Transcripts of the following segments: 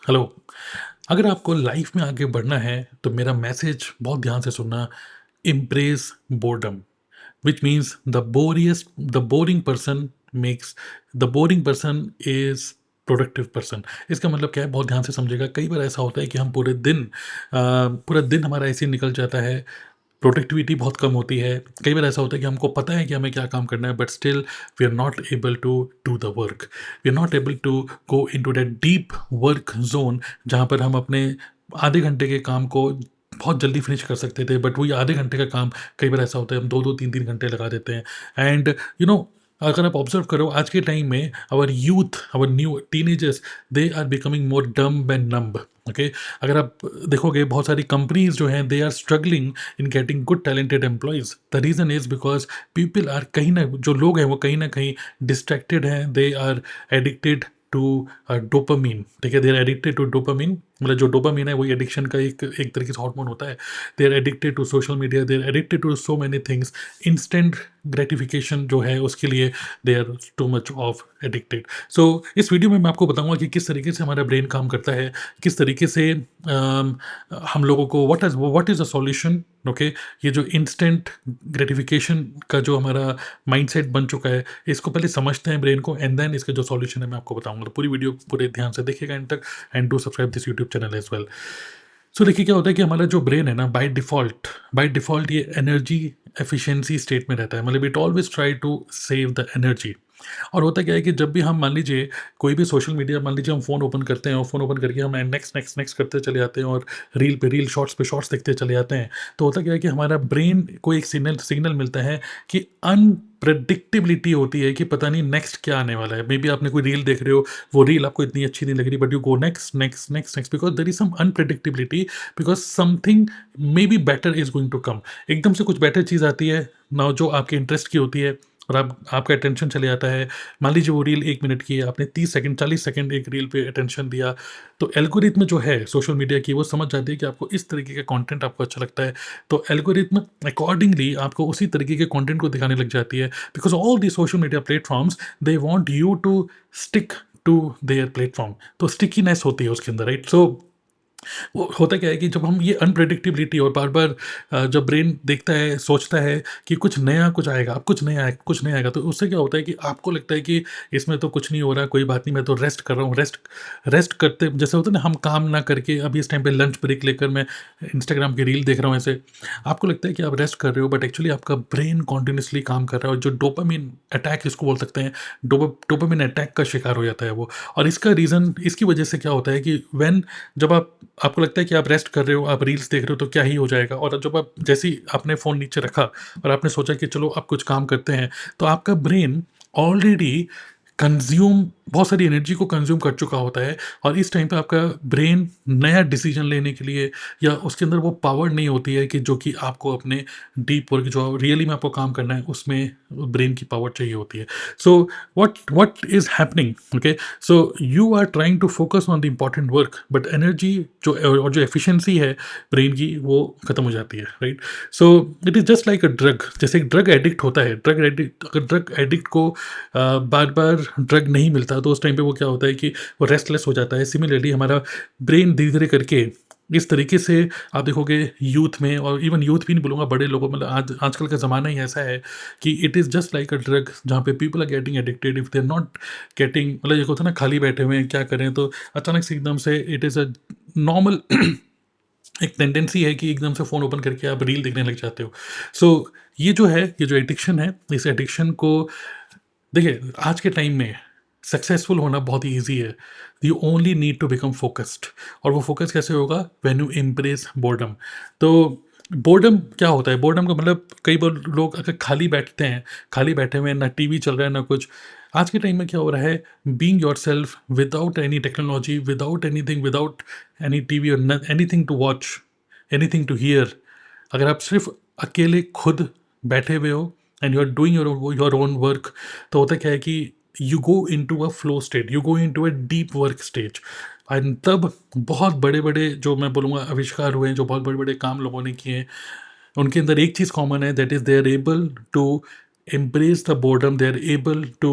Hello. अगर आपको life में आगे बढ़ना है तो मेरा मैसेज बहुत ध्यान से सुनना। embrace boredom, which means the boring person makes the boring person is productive person. इसका मतलब क्या है, बहुत ध्यान से समझेगा। कई बार ऐसा होता है कि हम पूरा दिन हमारा ऐसे ही निकल जाता है, प्रोडक्टिविटी बहुत कम होती है। कई बार ऐसा होता है कि हमको पता है कि हमें क्या काम करना है, but still we are not able to do the work. We are not able to go in to that deep work zone जहाँ पर हम अपने आधे घंटे के काम को बहुत जल्दी फिनिश कर सकते थे, बट वही आधे घंटे का काम कई बार ऐसा होता है हम 2-2 3-3 घंटे लगा देते हैं। एंड यू नो, अगर आप ऑब्जर्व करो आज के टाइम में, our youth, our new teenagers, they are becoming more dumb and numb. Okay, अगर आप देखोगे बहुत सारी कंपनीज जो हैं, they are struggling in getting good talented employees. The reason is because people are कहीं ना, जो लोग हैं वो कहीं ना कहीं डिस्ट्रैक्टेड हैं। They are addicted to dopamine. ठीक है, they are addicted to dopamine. मतलब जो डोपामीन है वही एडिक्शन का एक एक तरीके से हार्मोन होता है। They are addicted to social media, they are addicted to so many things. Instant gratification जो है उसके लिए they are too much of addicted. So इस वीडियो में मैं आपको बताऊंगा कि किस तरीके से हमारा ब्रेन काम करता है, किस तरीके से हम लोगों को what is a solution. Okay, ये जो इंस्टेंट ग्रेटिफिकेशन का जो हमारा माइंडसेट बन चुका है, इसको पहले समझते हैं ब्रेन को, एंड देन इसका जो सॉल्यूशन है मैं आपको बताऊंगा। तो पूरी वीडियो पूरे ध्यान से देखिएगा एंड तक, and do subscribe this YouTube channel as well. So देखिए क्या होता है कि हमारा जो ब्रेन है ना, बाय डिफ़ॉल्ट ये एनर्जी एफिशिएंसी स्टेट में रहता है। मतलब it always try to save the energy. और होता क्या है कि जब भी हम, मान लीजिए कोई भी सोशल मीडिया, मान लीजिए हम फ़ोन ओपन करते हैं और फ़ोन ओपन करके हम नेक्स्ट नेक्स्ट नेक्स्ट करते चले जाते हैं और रील पे रील, शॉर्ट्स पे शॉर्ट्स देखते चले जाते हैं। तो होता क्या है कि हमारा ब्रेन को एक सिग्नल सिग्नल मिलता है कि अनप्रडिक्टेबिलिटी होती है कि पता नहीं नेक्स्ट क्या आने वाला है। मे बी आपने कोई रील देख रहे हो, वो रील आपको इतनी अच्छी नहीं लग रही, but you go next next next next because there is some unpredictability, because something may be better is going to come. एकदम से कुछ बेटर चीज़ आती है ना, जो आपके इंटरेस्ट की होती है, और आपका अटेंशन चले जाता है। मान लीजिए वो रील 1 मिनट की है, आपने 30 सेकंड 40 सेकंड एक रील पे अटेंशन दिया, तो एल्गोरिथम जो है सोशल मीडिया की, वो समझ जाती है कि आपको इस तरीके का कंटेंट आपको अच्छा लगता है। तो एल्गोरिथम अकॉर्डिंगली आपको उसी तरीके के कंटेंट को दिखाने लग जाती है, because all the social media platforms, they want you to stick to their platform. तो स्टिकीनेस होती है उसके अंदर, राइट। सो वो होता क्या है कि जब हम ये अनप्रेडिक्टेबिलिटी और बार बार जब ब्रेन देखता है, सोचता है कि कुछ नया कुछ आएगा, अब कुछ नया आएगा, कुछ नया आएगा, तो उससे क्या होता है कि आपको लगता है कि इसमें तो कुछ नहीं हो रहा, कोई बात नहीं, मैं तो रेस्ट कर रहा हूँ। रेस्ट रेस्ट करते जैसे होता है ना, हम काम ना करके अभी इस टाइम पे लंच ब्रेक लेकर मैं इंस्टाग्राम की रील देख रहा हूँ, ऐसे आपको लगता है कि आप रेस्ट कर रहे हो, बट एक्चुअली आपका ब्रेन कॉन्टिन्यूसली काम कर रहा है, और जो डोपामिन अटैक इसको बोल सकते हैं, डोपामिन अटैक का शिकार हो जाता है वो। और इसका रीज़न, इसकी वजह से क्या होता है कि व्हेन, जब आपको लगता है कि आप रेस्ट कर रहे हो, आप रील्स देख रहे हो, तो क्या ही हो जाएगा, और जब आप जैसे ही आपने फ़ोन नीचे रखा और आपने सोचा कि चलो अब कुछ काम करते हैं, तो आपका ब्रेन ऑलरेडी कंज्यूम, बहुत सारी एनर्जी को कंज्यूम कर चुका होता है। और इस टाइम पे आपका ब्रेन नया डिसीजन लेने के लिए, या उसके अंदर वो पावर नहीं होती है कि जो कि आपको अपने डीप वर्क, जो रियली में आपको काम करना है, उसमें ब्रेन की पावर चाहिए होती है। So what is happening, okay. So you are trying to focus on the important work, but energy जो, और जो एफिशिएंसी है ब्रेन की, वो खत्म हो जाती है, right. So it is just like a drug. जैसे एक ड्रग एडिक्ट होता है, ड्रग एडिक्ट, अगर ड्रग एडिक्ट को बार बार ड्रग नहीं मिलता, तो उस टाइम पे वो क्या होता है कि वो रेस्टलेस हो जाता है। सिमिलरली हमारा ब्रेन धीरे धीरे करके इस तरीके से, आप देखोगे यूथ में, और इवन यूथ भी नहीं बोलूँगा, बड़े लोगों, मतलब आजकल का ज़माना ही ऐसा है कि it is just like a drug, जहाँ पे people are getting addicted if they are not getting, मतलब ये होता है ना, खाली बैठे हुए हैं क्या करें, तो अचानक से एकदम से इट इज़ अ नॉर्मल एक टेंडेंसी है कि एकदम से फ़ोन ओपन करके आप रील देखने लग जाते हो। सो ये जो है, ये जो एडिक्शन है, इस एडिक्शन को देखिए, आज के टाइम में सक्सेसफुल होना बहुत ही ईज़ी है। You only need to become focused. और वो फ़ोकस कैसे होगा? When you embrace boredom. तो बोर्डम क्या होता है? बोर्डम का मतलब, कई बार लोग अगर खाली बैठते हैं, खाली बैठे हुए हैं, ना टीवी चल रहा है, ना कुछ। आज के टाइम में क्या हो रहा है? Being yourself without any technology, without anything, without any TV और न anything to watch, anything to hear. अगर आप सिर्फ़ अकेले खुद बैठे हुए हो and you are doing your own work, तो होता क्या है कि you go into a flow state, you go into a deep work stage. And तब बहुत बड़े बड़े, जो मैं बोलूँगा, आविष्कार हुए हैं, जो बहुत बड़े बड़े काम लोगों ने किए हैं, उनके अंदर एक चीज़ कॉमन है, that is they are able to embrace the boredom, they are able to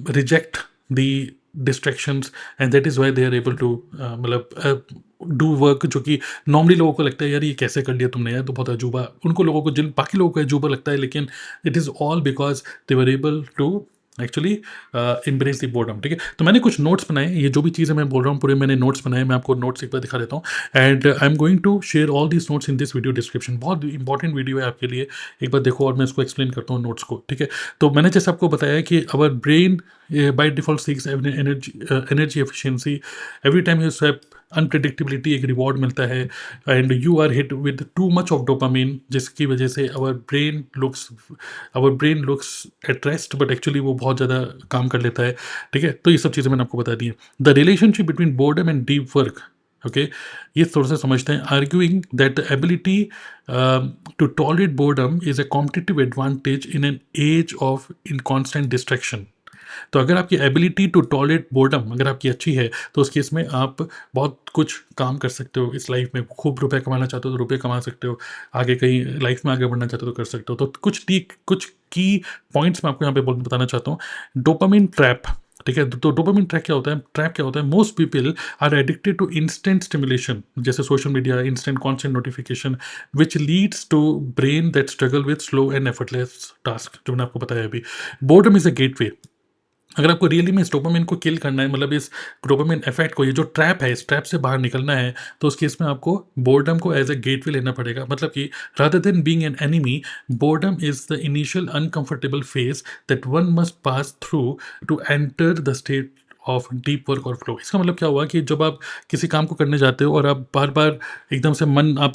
reject the distractions and that is why they are able to do work जो कि नॉर्मली लोगों को लगता है यार ये कैसे कर लिया तुमने यार तो बहुत अजूबा उनको लोगों को जिन बाकी लोगों को अजूबा लगता है लेकिन it is all because they were able to actually embrace the boredom ठीक है तो मैंने कुछ नोट्स बनाए ये जो भी चीज़ें मैं बोल रहा हूँ पूरे मैंने नोट्स बनाए मैं आपको नोट्स एक बार दिखा देता हूँ and I am going to share all these notes in this video description बहुत इंपॉर्टेंट वीडियो है आपके लिए एक बार देखो और मैं इसको एक्सप्लेन करता हूँ नोट्स को ठीक है तो मैंने जैसे आपको बताया कि our brain by default seeks energy efficiency every time you swap unpredictability एक रिवॉर्ड मिलता है and you are hit with too much of dopamine जिसकी वजह से our brain looks at rest but actually वो बहुत ज़्यादा काम कर लेता है ठीक है तो ये सब चीज़ें मैंने आपको बता दी हैं the relationship between boredom and deep work okay ये थोड़ा सा समझते हैं arguing that the ability to tolerate boredom is a competitive advantage in an age of in constant distraction तो अगर आपकी एबिलिटी टू टॉलरेट बोर्डम अगर आपकी अच्छी है तो उस केस में आप बहुत कुछ काम कर सकते हो इस लाइफ में खूब रुपए कमाना चाहते हो तो रुपए कमा सकते हो आगे कहीं लाइफ में आगे बढ़ना चाहते हो तो कर सकते हो तो कुछ की पॉइंट्स मैं आपको यहाँ पे बताना चाहता हूँ डोपामिन ट्रैप ठीक है तो डोपामिन ट्रैप क्या होता है most people are addicted to instant stimulation जैसे social media instant constant notification which leads to brain that struggle with slow and effortless task जो मैंने आपको बताया अभी बोर्डम इज अ गेटवे अगर आपको रियली में इस डोपामिन को किल करना है मतलब इस डोपामिन इफेक्ट को ये जो ट्रैप है इस ट्रैप से बाहर निकलना है तो उस केस में आपको बोर्डम को एज अ गेटवे लेना पड़ेगा मतलब कि rather than being an enemy boredom is the initial uncomfortable phase that one must pass through to enter the state of deep work और फ्लो इसका मतलब क्या हुआ कि जब आप किसी काम को करने जाते हो और आप बार बार एकदम से मन आप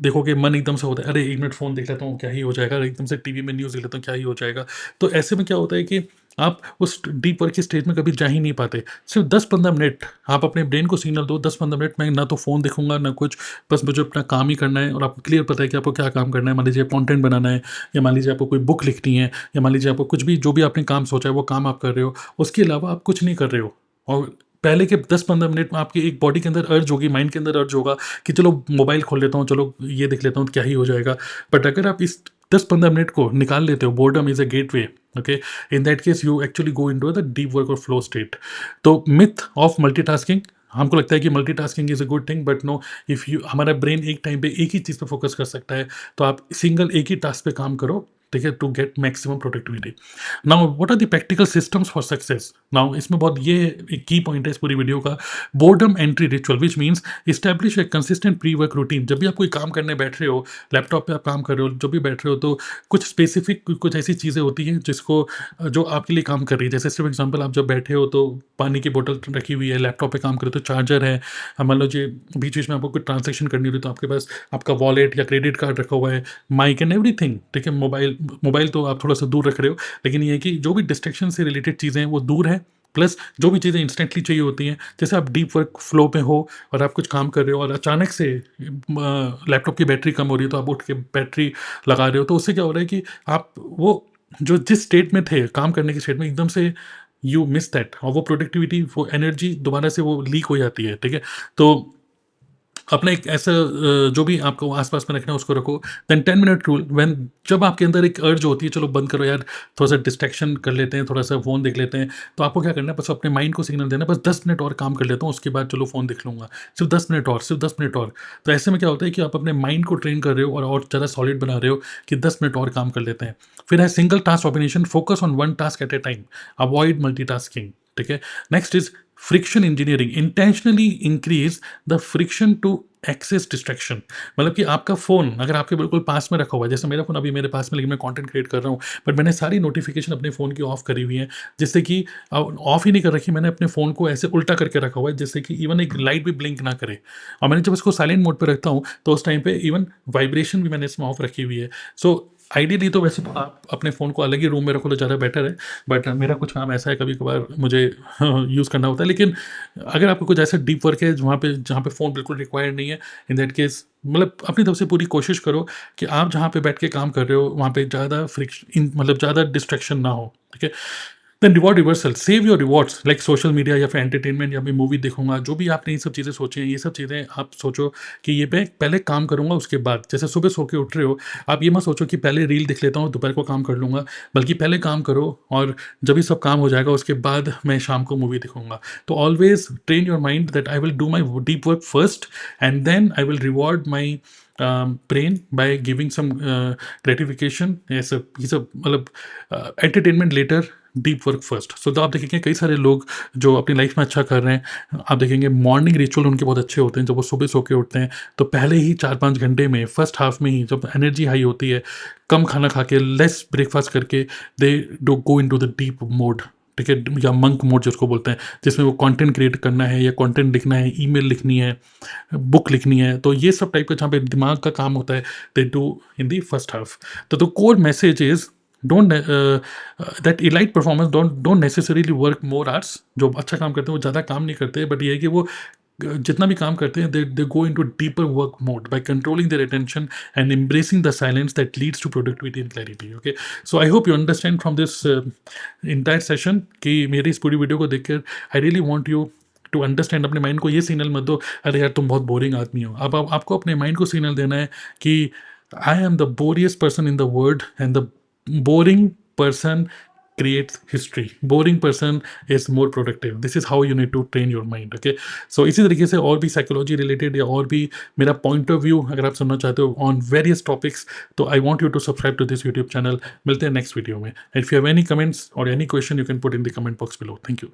देखोगे मन एकदम से होता है अरे 1 मिनट फ़ोन देख लेता हूँ क्या ही हो जाएगा अरे एकदम से टीवी में न्यूज़ देख लेता हूँ क्या ही हो जाएगा तो ऐसे में क्या होता है कि आप उस डीप वर्क की स्टेज में कभी जा ही नहीं पाते सिर्फ 10-15 मिनट आप अपने ब्रेन को सिग्नल दो 10-15 मिनट में ना तो फ़ोन देखूंगा ना कुछ बस मुझे अपना काम ही करना है और आपको क्लियर पता है कि आपको क्या काम करना है मान लीजिए कंटेंट बनाना है या मान लीजिए आपको कोई बुक लिखनी है या मान लीजिए आपको कुछ भी जो भी आपने काम सोचा है वो काम आप कर रहे हो उसके अलावा आप कुछ नहीं कर रहे हो और पहले के 10-15 मिनट में आपकी एक बॉडी के अंदर अर्ज होगी माइंड के अंदर अर्ज होगा कि चलो मोबाइल खोल लेता हूँ चलो ये देख लेता हूँ क्या ही हो जाएगा बट अगर आप इस 10-15 मिनट को निकाल लेते हो boredom is a gateway okay in that case you actually go into the deep work और फ्लो स्टेट तो मिथ ऑफ मल्टीटास्किंग हमको लगता है कि multitasking is a good thing but know if you हमारा ब्रेन एक टाइम पे एक ही चीज़ पे फोकस कर सकता है तो आप सिंगल एक ही टास्क पे काम करो ठीक है to get maximum productivity now what are the practical systems for success now इसमें बहुत ये एक की पॉइंट है इस पूरी वीडियो का boredom entry ritual which means establish A consistent pre work routine जब भी आप कोई काम करने बैठ रहे हो लैपटॉप पे आप काम कर रहे हो जब भी बैठ रहे हो तो कुछ स्पेसिफिक कुछ ऐसी चीज़ें होती हैं जिसको जो आपके लिए काम कर रही है जैसे सिर्फ एग्जांपल आप जब बैठे हो तो पानी की बोतल रखी हुई है लैपटॉप पे काम कर रहे हो तो चार्जर है मान लो जी बीच बीच में आपको कोई ट्रांजेक्शन करनी होती है तो आपके पास आपका वॉलेट या क्रेडिट कार्ड रखा हुआ है माइक एंड एवरीथिंग ठीक है मोबाइल तो आप थोड़ा सा दूर रख रहे हो लेकिन ये है कि जो भी डिस्ट्रैक्शन से रिलेटेड चीज़ें हैं वो दूर है प्लस जो भी चीज़ें इंस्टेंटली चाहिए होती हैं जैसे आप डीप वर्क फ्लो पे हो और आप कुछ काम कर रहे हो और अचानक से लैपटॉप की बैटरी कम हो रही है तो आप उठ के बैटरी लगा रहे हो तो उससे क्या हो रहा है कि आप वो जो जिस स्टेट में थे काम करने की स्टेट में एकदम से यू मिस दैट और वो प्रोडक्टिविटी वो एनर्जी दोबारा से वो लीक हो जाती है ठीक है तो अपना एक ऐसा जो भी आपको आसपास में रखना है उसको रखो देन 10 मिनट रूल व्हेन जब आपके अंदर एक अर्ज होती है चलो बंद करो यार थोड़ा सा डिस्ट्रैक्शन कर लेते हैं थोड़ा सा फ़ोन देख लेते हैं तो आपको क्या करना है बस अपने माइंड को सिग्नल देना है, बस 10 मिनट और काम कर लेता हूँ उसके बाद चलो फ़ोन देख लूँगा सिर्फ 10 मिनट और सिर्फ 10 मिनट और तो ऐसे में क्या होता है कि आप अपने माइंड को ट्रेन कर रहे हो और ज़्यादा सॉलिड बना रहे हो कि 10 मिनट और काम कर लेते हैं फिर है single task organization focus on one task at a time avoid multitasking ठीक है next is friction engineering intentionally increase the friction to access distraction मतलब कि आपका फ़ोन अगर आपके बिल्कुल पास में रखा हुआ है जैसे मेरा फ़ोन अभी मेरे पास में लेकिन मैं कंटेंट क्रिएट कर रहा हूँ बट मैंने सारी नोटिफिकेशन अपने फ़ोन की ऑफ करी हुई है जिससे कि ऑफ ही नहीं कर रखी मैंने अपने फ़ोन को ऐसे उल्टा करके रखा हुआ है जिससे कि इवन एक लाइट भी ब्लिंक ना करे और मैंने जब इसको साइलेंट मोड पर रखता हूँ तो उस टाइम पे इवन वाइब्रेशन भी मैंने इसमें ऑफ रखी हुई है सो आइडियली तो वैसे तो आप अपने फ़ोन को अलग ही रूम में रखो तो ज़्यादा बेटर है बट मेरा कुछ काम ऐसा है कभी कभार मुझे यूज़ करना होता है लेकिन अगर आपको कुछ ऐसा डीप वर्क है जहाँ पे फ़ोन बिल्कुल रिक्वायर्ड नहीं है इन दैट केस मतलब अपनी तरफ से पूरी कोशिश करो कि आप जहाँ पे बैठ के काम कर रहे हो वहाँ पे ज़्यादा फ्रिक्शन मतलब ज़्यादा डिस्ट्रैक्शन ना हो ठीक है then reward reversal, save your rewards like social media या फिर एंटरटेनमेंट या फिर मूवी देखूंगा, जो भी आपने ये सब चीज़ें सोची हैं, ये सब चीज़ें आप सोचो कि ये मैं पहले काम करूंगा, उसके बाद जैसे सुबह सो के उठ रहे हो, आप ये मत सोचो कि पहले रील देख लेता हूँ दोपहर को काम कर लूंगा, बल्कि पहले काम करो, और जब ये सब काम हो जाएगा उसके बाद मैं शाम को मूवी देखूंगा। तो always train your mind that I will do my deep work first, and then I will reward my brain by giving some gratification, ये सब मतलब entertainment later, deep work first. So तो आप देखेंगे कई सारे लोग जो अपनी लाइफ में अच्छा कर रहे हैं, आप देखेंगे मॉर्निंग रिचुअल उनके बहुत अच्छे होते हैं। जब वो सुबह सो के उठते हैं तो पहले ही 4-5 घंटे में, फर्स्ट हाफ में ही, जब एनर्जी हाई होती है, कम खाना खा के, लेस ब्रेकफास्ट करके, they do go in to the deep mode, ठीक है, या मंक मोड जिसको बोलते हैं, जिसमें वो कंटेंट क्रिएट करना है या कंटेंट लिखना है, ईमेल लिखनी है, बुक लिखनी है। तो ये सब टाइप का जहाँ पे दिमाग का काम होता है, they do in the first half. तो the core message is, don't that elite performance don't necessarily work more hours. जो अच्छा काम करते हैं वो ज़्यादा काम नहीं करते, बट ये है कि वो जितना भी काम करते हैं, they go in to deeper work mode by controlling their attention and embracing the silence that leads to productivity and clarity. Okay, so I hope you understand from this entire session कि मेरी इस पूरी video को देखकर I really want you to understand. अपने mind को ये signal मत दो, अरे यार तुम बहुत बोरिंग आदमी हो। अब आपको अपने माइंड को सिग्नल देना है कि I am the boriest person in the world, and the boring person creates history, boring person is more productive. This is how you need to train your mind. Okay, so इसी तरीके से और भी psychology related या और भी मेरा point of view अगर आप सुनना चाहते हो ऑन वेरियस टॉपिक्स, तो I want you to subscribe to this YouTube channel. मिलते हैं नेक्स्ट वीडियो में। If you have any comments और any question, you can put in the comment box below. Thank you.